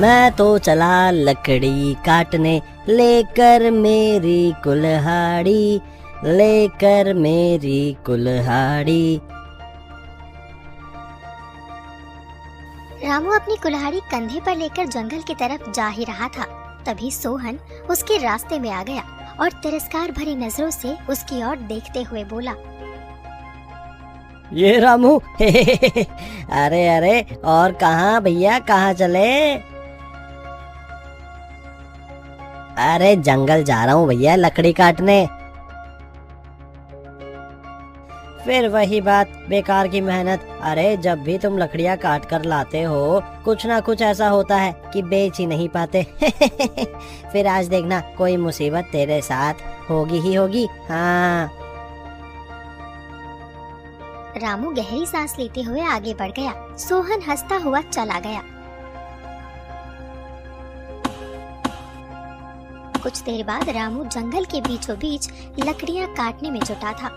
मैं तो चला लकड़ी काटने, लेकर मेरी कुल्हाड़ी, लेकर मेरी कुल्हाड़ी। रामू अपनी कुल्हाड़ी कंधे पर लेकर जंगल की तरफ जा ही रहा था, तभी सोहन उसके रास्ते में आ गया और तिरस्कार भरी नजरों से उसकी ओर देखते हुए बोला, ये रामू अरे अरे, और कहाँ भैया, कहाँ चले? अरे जंगल जा रहा हूँ भैया, लकड़ी काटने। फिर वही बात, बेकार की मेहनत। अरे जब भी तुम लकड़ियाँ काट कर लाते हो, कुछ ना कुछ ऐसा होता है कि बेच ही नहीं पाते फिर आज देखना कोई मुसीबत तेरे साथ होगी ही होगी। हाँ। रामू गहरी सांस लेते हुए आगे बढ़ गया। सोहन हंसता हुआ चला गया। कुछ देर बाद रामू जंगल के बीचों बीच लकड़ियां काटने में जुटा था।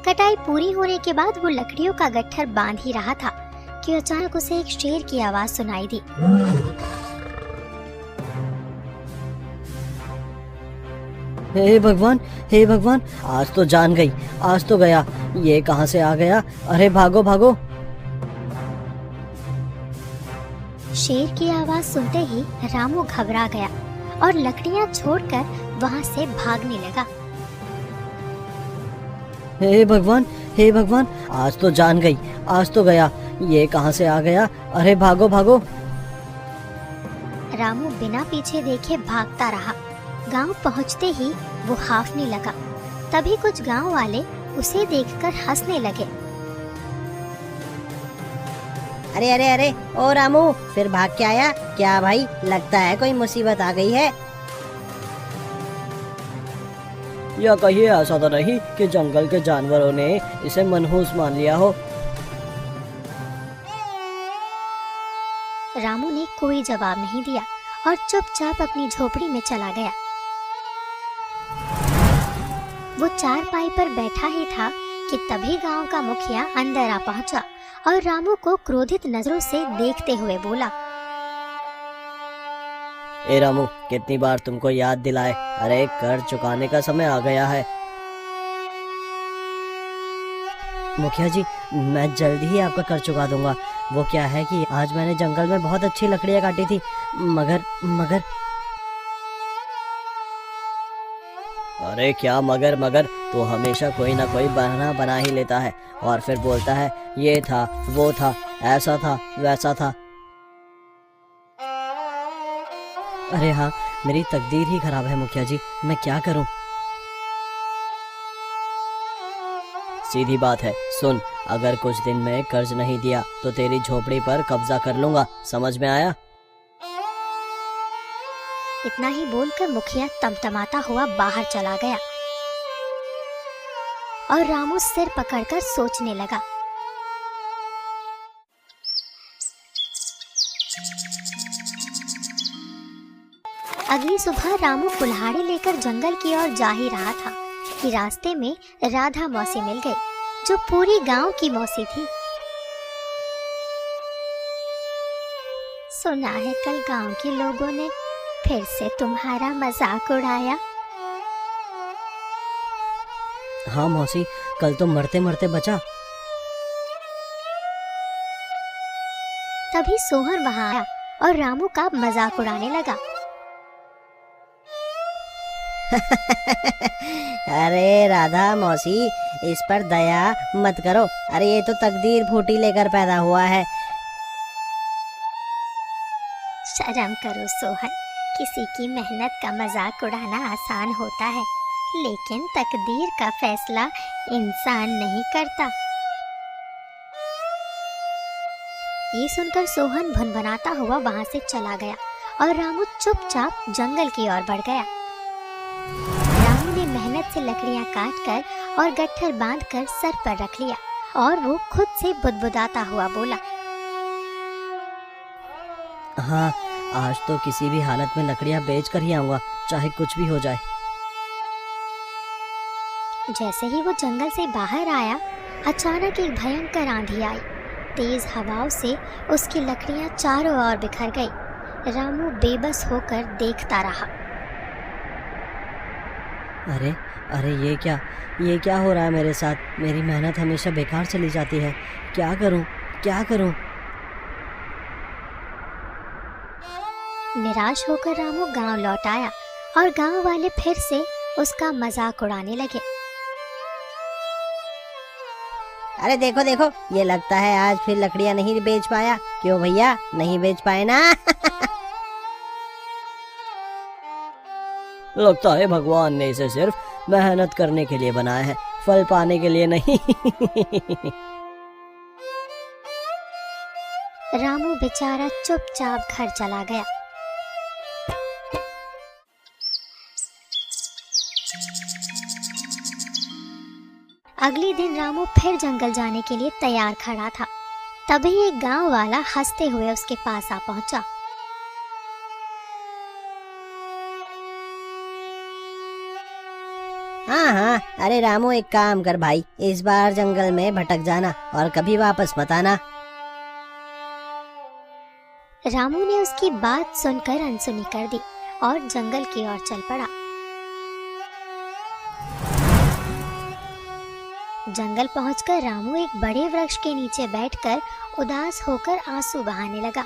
कटाई पूरी होने के बाद वो लकड़ियों का गट्ठर बांध ही रहा था कि अचानक उसे एक शेर की आवाज सुनाई दी। हे भगवान, हे भगवान, आज तो जान गई, आज तो गया। ये कहाँ से आ गया? अरे भागो भागो। शेर की आवाज सुनते ही रामू घबरा गया और लकड़ियां छोड़कर वहां से भागने लगा। हे भगवान, हे भगवान, आज तो जान गई, आज तो गया। ये कहाँ से आ गया? अरे भागो भागो। रामू बिना पीछे देखे भागता रहा। गांव पहुंचते ही वो हाफने लगा। तभी कुछ गांव वाले उसे देखकर हंसने लगे। अरे अरे अरे, ओ रामू, फिर भाग के आया क्या भाई? लगता है कोई मुसीबत आ गई है। या कहिए ऐसा तो नहीं कि जंगल के जानवरों ने इसे मनहूस मान लिया हो। रामू ने कोई जवाब नहीं दिया और चुपचाप अपनी झोपड़ी में चला गया। वो चारपाई पर बैठा ही था कि तभी गांव का मुखिया अंदर आ पहुंचा और रामू को क्रोधित नजरों से देखते हुए बोला, ए रामू, कितनी बार तुमको याद दिलाए, अरे कर चुकाने का समय आ गया है। मुखिया जी, मैं जल्दी ही आपका कर चुका दूंगा। वो क्या है कि आज मैंने जंगल में बहुत अच्छी लकड़ियां काटी थी, मगर अरे क्या मगर मगर, तो हमेशा कोई ना कोई बहाना बना ही लेता है और फिर बोलता है ये था, वो था, ऐसा था, वैसा था। अरे हाँ, मेरी तकदीर ही खराब है मुखिया जी, मैं क्या करूं? सीधी बात है, सुन, अगर कुछ दिन में कर्ज नहीं दिया तो तेरी झोपड़ी पर कब्जा कर लूंगा, समझ में आया? इतना ही बोलकर मुखिया तमतमाता हुआ बाहर चला गया और रामू सिर पकड़कर सोचने लगा। अगली सुबह रामू कुल्हाड़ी लेकर जंगल की ओर जा ही रहा था कि रास्ते में राधा मौसी मिल गई, जो पूरी गांव की मौसी थी। सुना है कल गांव के लोगों ने फिर से तुम्हारा मजाक उड़ाया। हाँ मौसी, कल तो मरते मरते बचा। तभी सोहन वहां आया और रामू का मजाक उड़ाने लगा। अरे राधा मौसी, इस पर दया मत करो। अरे ये तो तकदीर फूटी लेकर पैदा हुआ है। शर्म करो सोहन, किसी की मेहनत का मजाक उड़ाना आसान होता है, लेकिन तकदीर का फैसला इंसान नहीं करता। ये सुनकर सोहन भनभनाता हुआ वहां से चला गया और रामू चुपचाप जंगल की ओर बढ़ गया। रामू ने मेहनत से लकड़ियां काटकर और गट्ठर बांधकर सर पर रख लिया और वो खुद से बुदबुदाता हुआ बोला, हाँ, आज तो किसी भी हालत में लकड़ियां बेच कर ही आऊंगा, चाहे कुछ भी हो जाए। जैसे ही वो जंगल से बाहर आया, अचानक एक भयंकर आंधी आई तेज हवाओं से उसकी लकड़ियां चारों ओर बिखर गई। रामू बेबस होकर देखता रहा। अरे अरे ये क्या हो रहा है मेरे साथ? मेरी मेहनत हमेशा बेकार चली जाती है। क्या करूं क्या करूं? निराश होकर रामू गांव लौट आया और गांव वाले फिर से उसका मजाक उड़ाने लगे। अरे देखो देखो, ये लगता है आज फिर लकड़ियां नहीं बेच पाया। क्यों भैया, नहीं बेच पाए ना? लगता है भगवान ने इसे सिर्फ मेहनत करने के लिए बनाया है, फल पाने के लिए नहीं। रामू बेचारा चुपचाप घर चला गया। अगले दिन रामू फिर जंगल जाने के लिए तैयार खड़ा था। तभी एक गांव वाला हंसते हुए उसके पास आ पहुंचा। हाँ हाँ, अरे रामू एक काम कर भाई, इस बार जंगल में भटक जाना और कभी वापस मत आना। रामू ने उसकी बात सुनकर अनसुनी कर दी और जंगल की ओर चल पड़ा। जंगल पहुंचकर रामू एक बड़े वृक्ष के नीचे बैठकर उदास होकर आंसू बहाने लगा।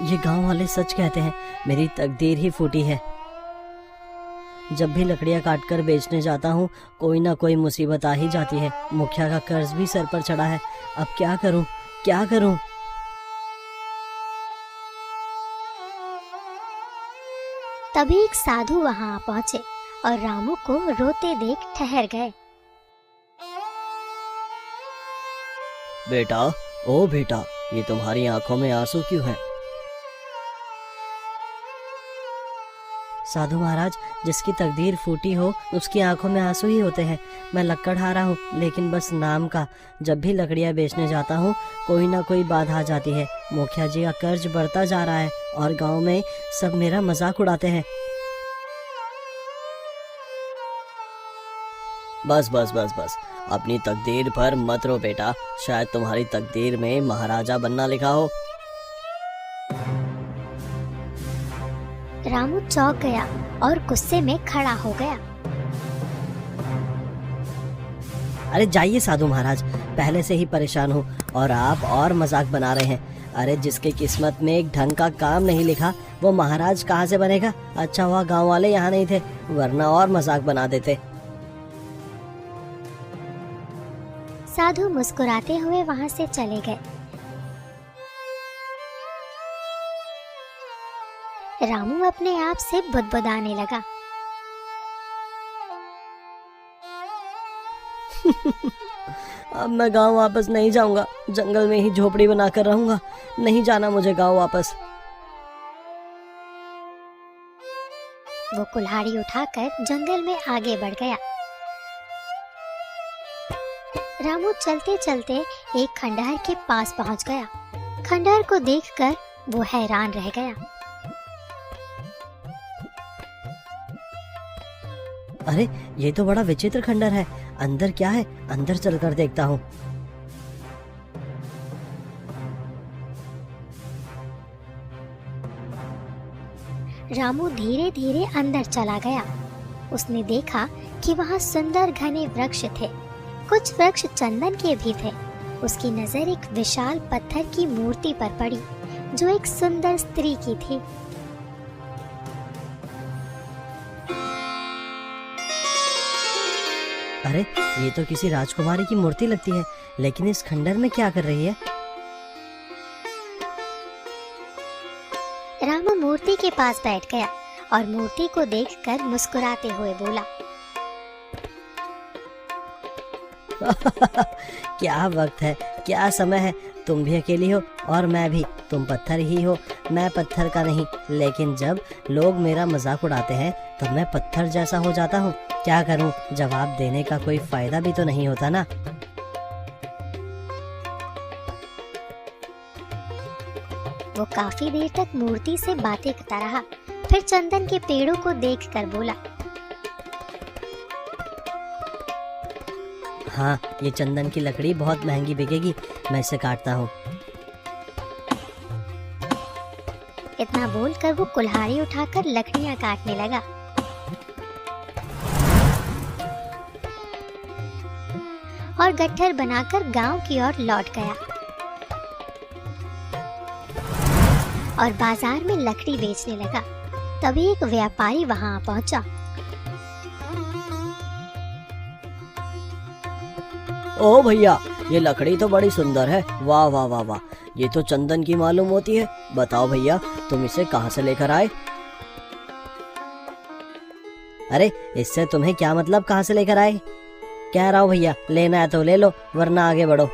ये गांव वाले सच कहते हैं, मेरी तकदीर ही फूटी है। जब भी लकड़ियां काटकर बेचने जाता हूँ, कोई ना कोई मुसीबत आ ही जाती है। मुखिया का कर्ज भी सर पर चढ़ा है। अब क्या करूं क्या करूं? तभी एक साधु वहां आ पहुंचे और रामू को रोते देख ठहर गए। बेटा, ओ बेटा, ये तुम्हारी आंखों में आंसू क्यों हैं? साधु महाराज, जिसकी तकदीर फूटी हो उसकी आंखों में आंसू ही होते हैं। मैं लकड़हारा हूँ, लेकिन बस नाम का। जब भी लकड़ियाँ बेचने जाता हूँ, कोई ना कोई बाधा आ जाती है। मुखिया जी का कर्ज बढ़ता जा रहा है और गांव में सब मेरा मजाक उड़ाते हैं। बस बस बस बस, अपनी तकदीर पर मत रो बेटा। शायद तुम्हारी तकदीर में महाराजा बनना लिखा हो। रामू चौंक गया और गुस्से में खड़ा हो गया। अरे जाइए साधु महाराज, पहले से ही परेशान हूँ और आप और मजाक बना रहे हैं। अरे जिसके किस्मत में एक ढंग का काम नहीं लिखा, वो महाराज कहाँ से बनेगा? अच्छा हुआ गांव वाले यहाँ नहीं थे, वरना और मजाक बना देते। साधु मुस्कुराते हुए वहां से चले गए। रामू अपने आप से बुदबुदाने लगा। अब मैं गांव वापस नहीं जाऊंगा, जंगल में ही झोपड़ी बनाकर रहूंगा। नहीं जाना मुझे गांव वापस। वो कुल्हाड़ी उठाकर जंगल में आगे बढ़ गया। रामू चलते चलते एक खंडहर के पास पहुंच गया। खंडहर को देखकर वो हैरान रह गया। अरे ये तो बड़ा विचित्र खंडहर है। अंदर क्या है? अंदर चलकर देखता हूँ। रामू धीरे धीरे अंदर चला गया। उसने देखा कि वहाँ सुंदर घने वृक्ष थे। कुछ वृक्ष चंदन के भी थे। उसकी नजर एक विशाल पत्थर की मूर्ति पर पड़ी, जो एक सुंदर स्त्री की थी। अरे ये तो किसी राजकुमारी की मूर्ति लगती है, लेकिन इस खंडहर में क्या कर रही है? रामू मूर्ति के पास बैठ गया और मूर्ति को देखकर मुस्कुराते हुए बोला, क्या वक्त है, क्या समय है। तुम भी अकेली हो और मैं भी। तुम पत्थर ही हो, मैं पत्थर का नहीं। लेकिन जब लोग मेरा मजाक उड़ाते हैं तो मैं पत्थर जैसा हो जाता हूँ। क्या करूँ? जवाब देने का कोई फायदा भी तो नहीं होता ना। वो काफी देर तक मूर्ति से बातें करता रहा। फिर चंदन के पेड़ों को देखकर बोला, हाँ, ये चंदन की लकड़ी बहुत महंगी बिकेगी, मैं इसे काटता हूँ। इतना बोलकर वो कुल्हाड़ी उठाकर लकड़ियां काटने लगा। और गट्ठर बनाकर गांव की ओर लौट गया और बाजार में लकड़ी बेचने लगा। तभी एक व्यापारी वहां पहुंचा। ओ भैया, ये लकड़ी तो बड़ी सुंदर है। वाह वाह वाह वाह, ये तो चंदन की मालूम होती है। बताओ भैया, तुम इसे कहाँ से लेकर आए? अरे इससे तुम्हें क्या मतलब, कहाँ से लेकर आए? कह रहा हूँ भैया, लेना है तो ले लो, वरना आगे बढ़ो।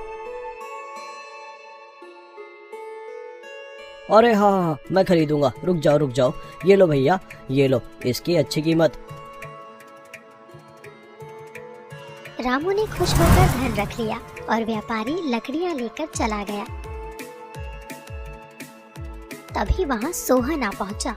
अरे हाँ हाँ, मैं खरीदूंगा, रुक जाओ, ये लो भैया, ये लो, इसकी अच्छी कीमत। रामू ने खुश होकर धन रख लिया और व्यापारी लकड़ियां लेकर चला गया। तभी वहां सोहन आ पहुंचा।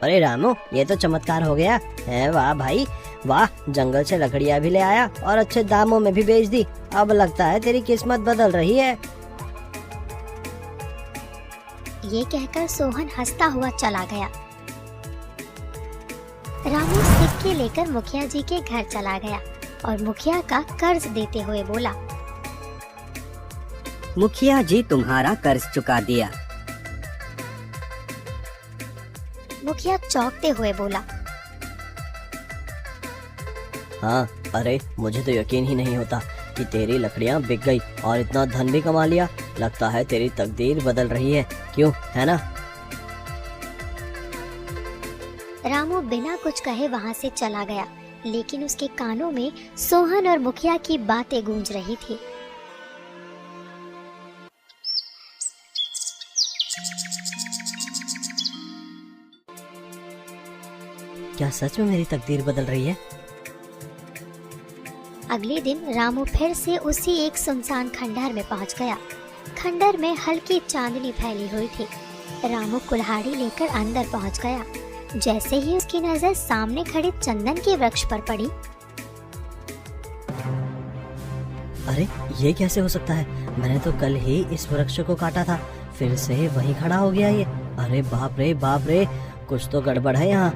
अरे रामू, ये तो चमत्कार हो गया है। वाह भाई वाह, जंगल से लकड़ियां भी ले आया और अच्छे दामों में भी बेच दी। अब लगता है तेरी किस्मत बदल रही है। ये कहकर सोहन हंसता हुआ चला गया। रामू सिक्के लेकर मुखिया जी के घर चला गया और मुखिया का कर्ज देते हुए बोला, मुखिया जी तुम्हारा कर्ज चुका दिया। मुखिया चौंकते हुए बोला, हाँ, अरे मुझे तो यकीन ही नहीं होता कि तेरी लकड़ियां बिक गई और इतना धन भी कमा लिया। लगता है तेरी तकदीर बदल रही है, क्यों, है ना? रामू बिना कुछ कहे वहां से चला गया, लेकिन उसके कानों में सोहन और मुखिया की बातें गूंज रही थी। क्या सच में मेरी तकदीर बदल रही है? अगले दिन रामू फिर से उसी एक सुनसान खंडहर में पहुंच गया। खंडहर में हल्की चांदनी फैली हुई थी। रामू कुल्हाड़ी लेकर अंदर पहुंच गया। जैसे ही उसकी नजर सामने खड़े चंदन के वृक्ष पर पड़ी, अरे ये कैसे हो सकता है? मैंने तो कल ही इस वृक्ष को काटा था, फिर से वहीं खड़ा हो गया ये। अरे बाप रे, कुछ तो गड़बड़ है यहाँ।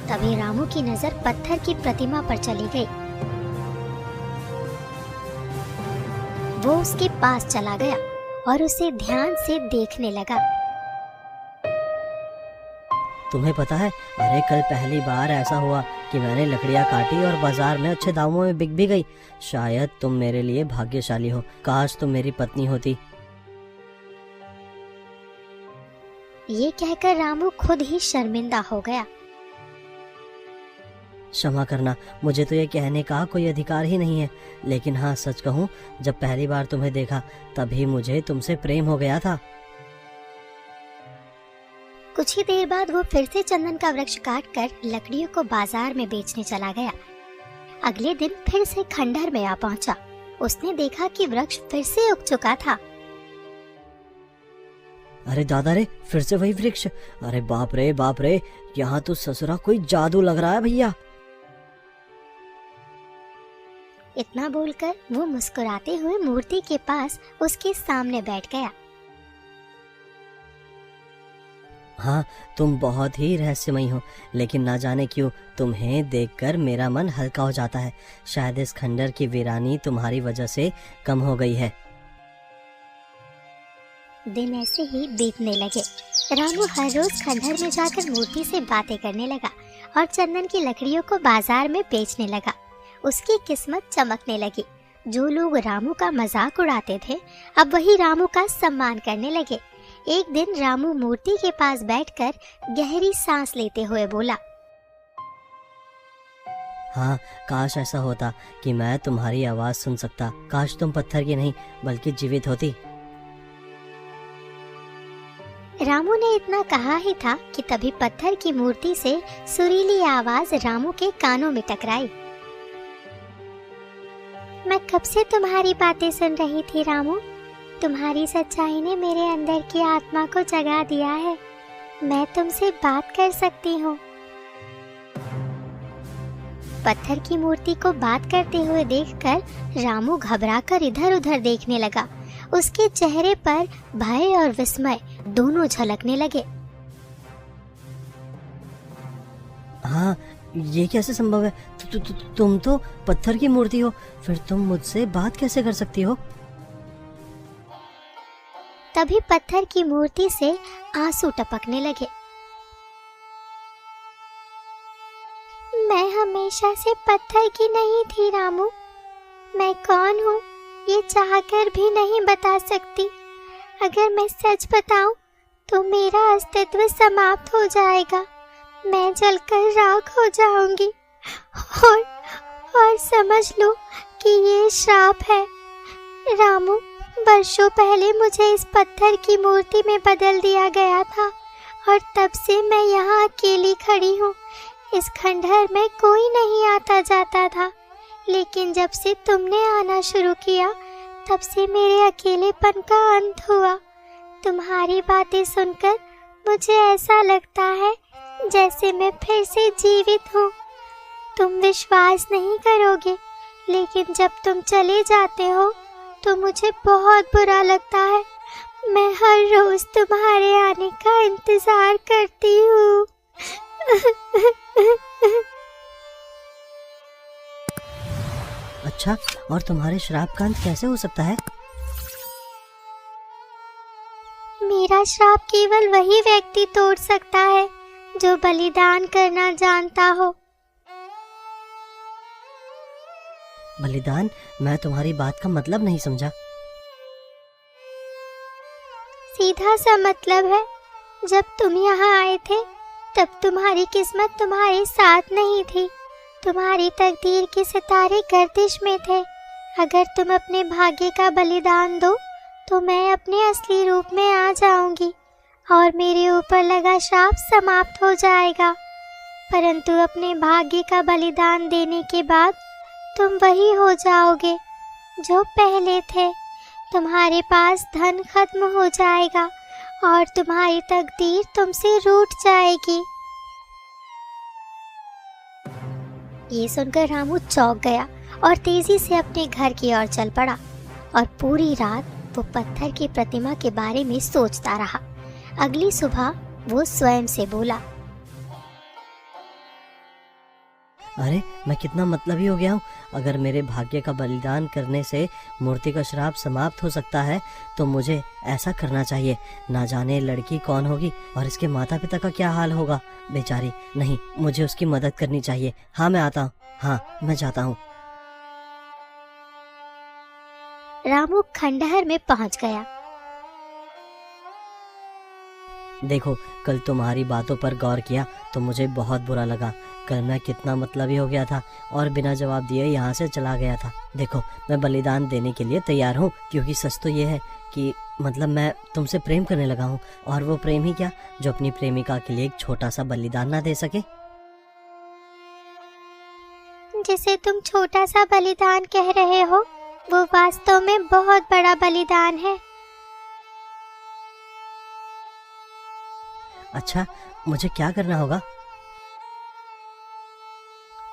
तभी रामू की नजर पत्थर की प्रतिमा पर चली गई। वो उसके पास चला गया और उसे ध्यान से देखने लगा। तुम्हें पता है, अरे कल पहली बार ऐसा हुआ कि मैंने लकड़ियां काटी और बाजार में अच्छे दामों में बिक भी गई। शायद तुम मेरे लिए भाग्यशाली हो। काश तुम मेरी पत्नी होती। ये कहकर रामू खुद ही शर्मिंदा हो गया। क्षमा करना, मुझे तो ये कहने का कोई अधिकार ही नहीं है। लेकिन हाँ, सच कहूँ, जब पहली बार तुम्हें देखा तभी मुझे तुमसे प्रेम हो गया था। कुछ ही देर बाद वो फिर से चंदन का वृक्ष काटकर लकड़ियों को बाजार में बेचने चला गया। अगले दिन फिर से खंडहर में आ पहुंचा। उसने देखा कि वृक्ष फिर से उग चुका था। अरे दादा रे, फिर से वही वृक्ष। अरे बाप रे, यहाँ तो ससुरा कोई जादू लग रहा है भैया। इतना बोलकर वो मुस्कुराते हुए मूर्ति के पास उसके सामने बैठ गया। हाँ, तुम बहुत ही रहस्यमयी हो, लेकिन ना जाने क्यों तुम्हें देखकर मेरा मन हल्का हो जाता है। शायद इस खंडहर की वीरानी तुम्हारी वजह से कम हो गई है। दिन ऐसे ही बीतने लगे। रामू हर रोज खंडहर में जाकर मूर्ति से बातें करने लगा और चंदन की लकड़ियों को बाजार में बेचने लगा। उसकी किस्मत चमकने लगी। जो लोग रामू का मजाक उड़ाते थे, अब वही रामू का सम्मान करने लगे। एक दिन रामू मूर्ति के पास बैठकर गहरी सांस लेते हुए बोला, हाँ, काश ऐसा होता कि मैं तुम्हारी आवाज सुन सकता। काश तुम पत्थर की नहीं बल्कि जीवित होती। रामू ने इतना कहा ही था कि तभी पत्थर की मूर्ति से सुरीली आवाज रामू के कानों में टकराई। मैं कब से तुम्हारी बातें सुन रही थी रामू। तुम्हारी सच्चाई ने मेरे अंदर की आत्मा को जगा दिया है। मैं तुमसे बात कर सकती हूँ। पत्थर की मूर्ति को बात करते हुए देखकर रामू घबराकर इधर उधर देखने लगा। उसके चेहरे पर भय और विस्मय दोनों झलकने लगे। हाँ, ये कैसे संभव है? तुम तो पत्थर की मूर्ति हो, फिर तुम मुझसे बात कैसे कर सकती हो? तभी पत्थर की मूर्ति से आंसू टपकने लगे। मैं हमेशा से पत्थर की नहीं थी रामू। मैं कौन हूँ ये चाहकर भी नहीं बता सकती। अगर मैं सच बताऊं तो मेरा अस्तित्व समाप्त हो जाएगा। मैं जलकर राख हो जाऊंगी और समझ लो कि ये श्राप है। रामू, वर्षों पहले मुझे इस पत्थर की मूर्ति में बदल दिया गया था और तब से मैं यहाँ अकेली खड़ी हूँ। इस खंडहर में कोई नहीं आता जाता था, लेकिन जब से तुमने आना शुरू किया तब से मेरे अकेलेपन का अंत हुआ। तुम्हारी बातें सुनकर मुझे ऐसा लगता है जैसे मैं फिर से जीवित हूँ। तुम विश्वास नहीं करोगे, लेकिन जब तुम चले जाते हो तो मुझे बहुत बुरा लगता है। मैं हर रोज तुम्हारे आने का इंतजार करती हूँ। अच्छा, और तुम्हारे श्राप का अंत कैसे हो सकता है? मेरा श्राप केवल वही व्यक्ति तोड़ सकता है जो बलिदान करना जानता हो। बलिदान? मैं तुम्हारी बात का मतलब नहीं समझा। सीधा सा मतलब है, जब तुम यहाँ आए थे तब तुम्हारी किस्मत तुम्हारे साथ नहीं थी। तुम्हारी तकदीर के सितारे गर्दिश में थे। अगर तुम अपने भाग्य का बलिदान दो तो मैं अपने असली रूप में आ जाऊंगी और मेरे ऊपर लगा श्राप समाप्त हो जाएगा। परंतु अपने भाग्य का बलिदान देने के बाद तुम वही हो जाओगे जो पहले थे। तुम्हारे पास धन खत्म हो जाएगा और तुम्हारी तकदीर तुमसे रूठ जाएगी। ये सुनकर रामू चौंक गया और तेजी से अपने घर की ओर चल पड़ा और पूरी रात वो पत्थर की प्रतिमा के बारे में सोचता रहा। अगली सुबह वो स्वयं से बोला, अरे, मैं कितना मतलबी हो गया हूँ। अगर मेरे भाग्य का बलिदान करने से मूर्ति का श्राप समाप्त हो सकता है तो मुझे ऐसा करना चाहिए। ना जाने लड़की कौन होगी और इसके माता पिता का क्या हाल होगा। बेचारी, नहीं, मुझे उसकी मदद करनी चाहिए। हाँ, मैं आता हूँ। हाँ, मैं जाता हूँ। रामू खंडहर में पहुंच गया। देखो, कल तुम्हारी बातों पर गौर किया तो मुझे बहुत बुरा लगा। कल मैं कितना मतलबी हो गया था और बिना जवाब दिए यहाँ से चला गया था। देखो, मैं बलिदान देने के लिए तैयार हूँ, क्योंकि सच तो ये है कि मैं तुमसे प्रेम करने लगा हूँ। और वो प्रेम ही क्या जो अपनी प्रेमिका के लिए एक छोटा सा बलिदान ना दे सके। जिसे तुम छोटा सा बलिदान कह रहे हो वो वास्तव में बहुत बड़ा बलिदान है। अच्छा, मुझे क्या करना होगा?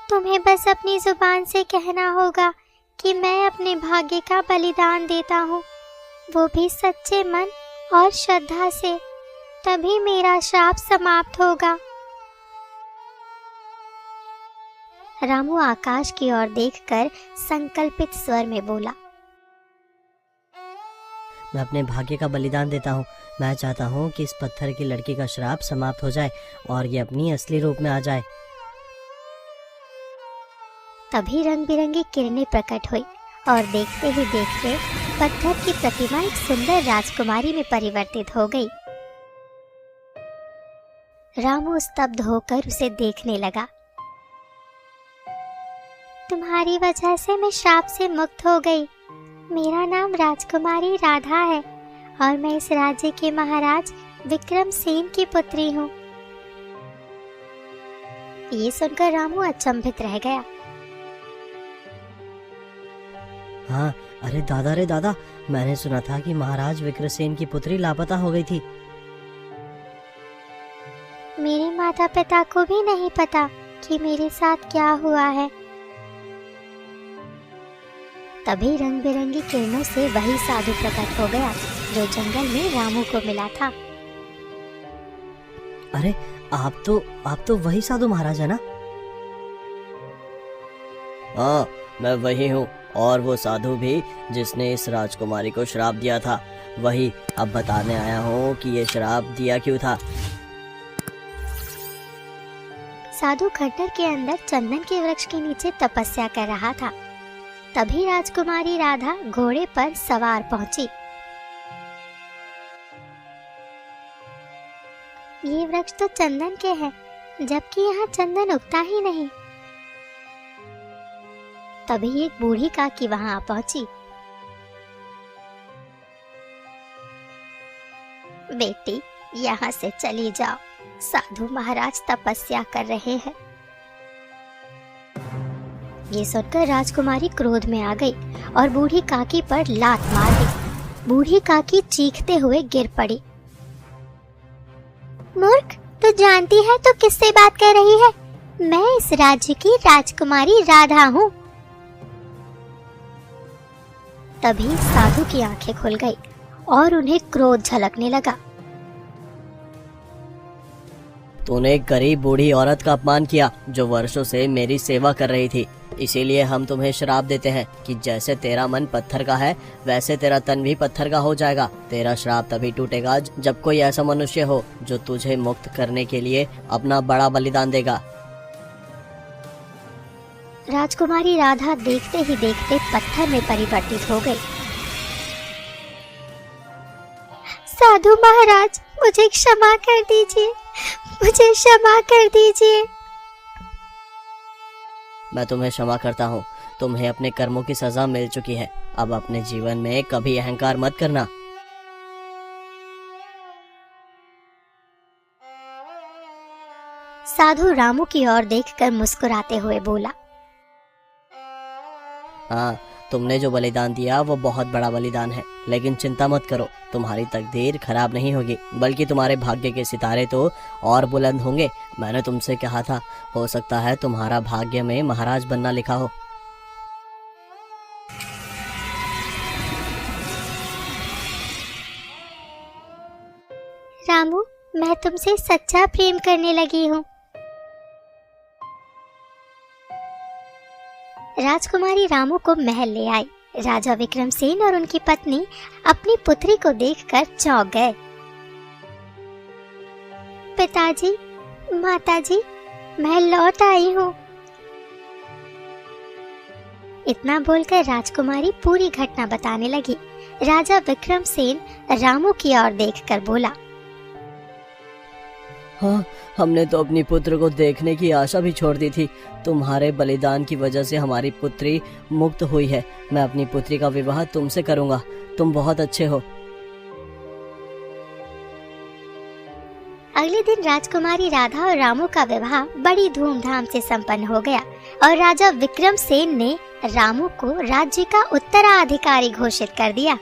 तुम्हें बस अपनी जुबान से कहना होगा कि मैं अपने भाग्य का बलिदान देता हूँ, वो भी सच्चे मन और श्रद्धा से। तभी मेरा श्राप समाप्त होगा। रामू आकाश की ओर देखकर संकल्पित स्वर में बोला, मैं अपने भाग्य का बलिदान देता हूँ। मैं चाहता हूँ कि इस पत्थर की लड़की का श्राप समाप्त हो जाए और ये अपनी असली रूप में आ जाए। तभी रंग बिरंगी किरणें प्रकट हुई और देखते ही देखते पत्थर की प्रतिमा एक सुंदर राजकुमारी में परिवर्तित हो गई। रामू स्तब्ध होकर उसे देखने लगा। तुम्हारी वजह से मैं श्राप से मुक्त हो गई। मेरा नाम राजकुमारी राधा है और मैं इस राज्य के महाराज विक्रम सेन की पुत्री हूँ। ये सुनकर रामू अचंभित रह गया। हाँ, अरे दादा रे दादा, मैंने सुना था कि महाराज विक्रमसेन की पुत्री लापता हो गई थी। माता पिता को भी नहीं पता कि मेरे साथ क्या हुआ है। तभी रंग बिरंगी किरणों से वही साधु प्रकट हो गया जो जंगल में रामू को मिला था। अरे आप तो वही साधु महाराज है ना? हाँ, मैं वही हूँ, और वो साधु भी जिसने इस राजकुमारी को श्राप दिया था, वही। अब बताने आया हूँ कि ये श्राप दिया क्यों था। साधु खड्डर के अंदर चंदन के वृक्ष के नीचे तपस्या कर रहा था। तभी राजकुमारी राधा घोड़े पर सवार पहुंची। ये वृक्ष तो चंदन के हैं, जबकि यहाँ चंदन उगता ही नहीं। तभी एक बूढ़ी काकी वहां आ पहुंची। बेटी, यहाँ से चली जाओ, साधु महाराज तपस्या कर रहे हैं। ये सुनकर राजकुमारी क्रोध में आ गई और बूढ़ी काकी पर लात मार दी। बूढ़ी काकी चीखते हुए गिर पड़ी। मूर्ख, तू जानती है तो किससे बात कर रही है? मैं इस राज्य की राजकुमारी राधा हूँ। तभी साधु की आंखें खुल गई और उन्हें क्रोध झलकने लगा। तूने एक गरीब बूढ़ी औरत का अपमान किया जो वर्षों से मेरी सेवा कर रही थी। इसीलिए हम तुम्हें श्राप देते हैं कि जैसे तेरा मन पत्थर का है, वैसे तेरा तन भी पत्थर का हो जाएगा। तेरा श्राप तभी टूटेगा जब कोई ऐसा मनुष्य हो जो तुझे मुक्त करने के लिए अपना बड़ा बलिदान देगा। राजकुमारी राधा देखते ही देखते पत्थर में परिवर्तित हो गई। साधु महाराज, मुझे क्षमा कर दीजिए, मुझे क्षमा कर दीजिए। मैं तुम्हें क्षमा करता हूँ। तुम्हें अपने कर्मों की सजा मिल चुकी है। अब अपने जीवन में कभी अहंकार मत करना। साधु रामू की ओर देखकर मुस्कुराते हुए बोला, हाँ, तुमने जो बलिदान दिया वो बहुत बड़ा बलिदान है, लेकिन चिंता मत करो, तुम्हारी तकदीर खराब नहीं होगी, बल्कि तुम्हारे भाग्य के सितारे तो और बुलंद होंगे। मैंने तुमसे कहा था, हो सकता है तुम्हारा भाग्य में महाराज बनना लिखा हो। रामू, मैं तुमसे सच्चा प्रेम करने लगी हूँ। राजकुमारी रामू को महल ले आई। राजा विक्रमसेन और उनकी पत्नी अपनी पुत्री को देखकर चौंक गए। पिताजी, माताजी, मैं लौट आई हूँ। इतना बोलकर राजकुमारी पूरी घटना बताने लगी। राजा विक्रमसेन रामू की ओर देखकर बोला, हाँ, हमने तो अपनी पुत्र को देखने की आशा भी छोड़ दी थी। तुम्हारे बलिदान की वजह से हमारी पुत्री मुक्त हुई है। मैं अपनी पुत्री का विवाह तुमसे करूंगा। तुम बहुत अच्छे हो। अगले दिन राजकुमारी राधा और रामू का विवाह बड़ी धूमधाम से संपन्न हो गया और राजा विक्रमसेन ने रामू को राज्य का उत्तराधिकारी घोषित कर दिया।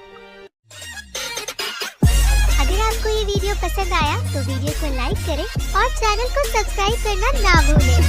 अगर आपको ये वीडियो पसंद आया तो वीडियो को लाइक करें और चैनल को सब्सक्राइब करना ना भूलें।